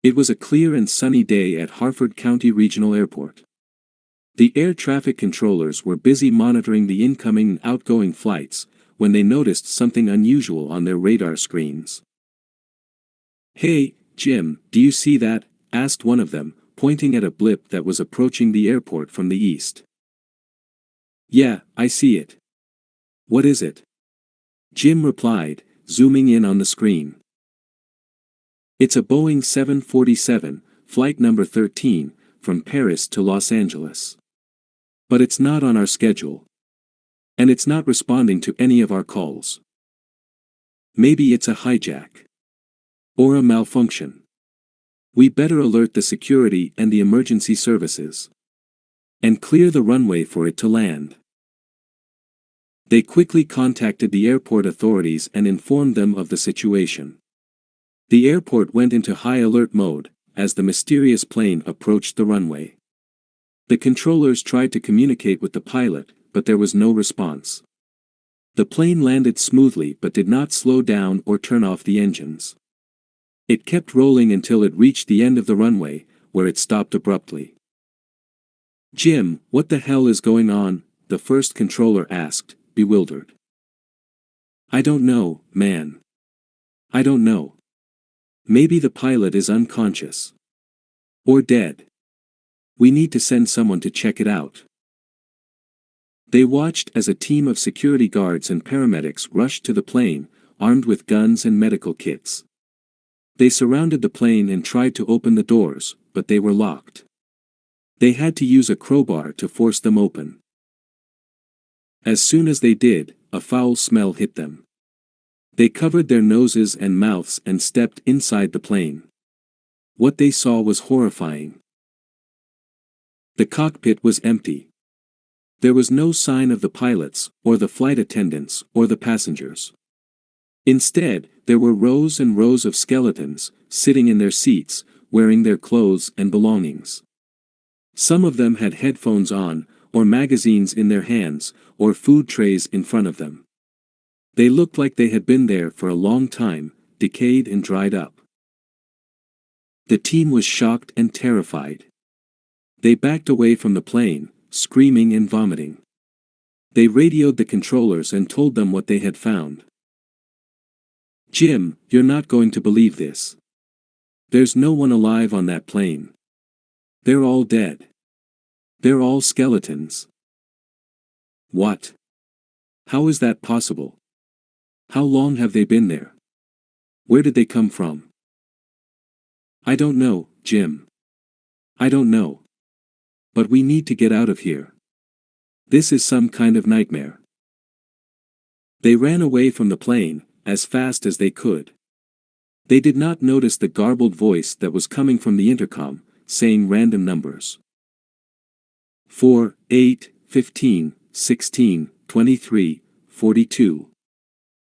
It was a clear and sunny day at Harford County Regional Airport. The air traffic controllers were busy monitoring the incoming and outgoing flights, when they noticed something unusual on their radar screens. "Hey, Jim, do you see that?" asked one of them, pointing at a blip that was approaching the airport from the east. "Yeah, I see it." "What is it?" Jim replied, zooming in on the screen. "It's a Boeing 747, flight number 13, from Paris to Los Angeles. But it's not on our schedule. And it's not responding to any of our calls. Maybe it's a hijack. Or a malfunction. We better alert the security and the emergency services. And clear the runway for it to land." They quickly contacted the airport authorities and informed them of the situation. The airport went into high alert mode as the mysterious plane approached the runway. The controllers tried to communicate with the pilot, but there was no response. The plane landed smoothly but did not slow down or turn off the engines. It kept rolling until it reached the end of the runway, where it stopped abruptly. "Jim, what the hell is going on?" the first controller asked, bewildered. "I don't know, man. I don't know. Maybe the pilot is unconscious. Or dead. We need to send someone to check it out." They watched as a team of security guards and paramedics rushed to the plane, armed with guns and medical kits. They surrounded the plane and tried to open the doors, but they were locked. They had to use a crowbar to force them open. As soon as they did, a foul smell hit them. They covered their noses and mouths and stepped inside the plane. What they saw was horrifying. The cockpit was empty. There was no sign of the pilots, or the flight attendants, or the passengers. Instead, there were rows and rows of skeletons, sitting in their seats, wearing their clothes and belongings. Some of them had headphones on, or magazines in their hands, or food trays in front of them. They looked like they had been there for a long time, decayed and dried up. The team was shocked and terrified. They backed away from the plane, screaming and vomiting. They radioed the controllers and told them what they had found. "Jim, you're not going to believe this. There's no one alive on that plane. They're all dead. They're all skeletons." "What? How is that possible? How long have they been there? Where did they come from?" "I don't know, Jim. I don't know. But we need to get out of here. This is some kind of nightmare." They ran away from the plane, as fast as they could. They did not notice the garbled voice that was coming from the intercom, saying random numbers. 4, 8, 15, 16, 23, 42.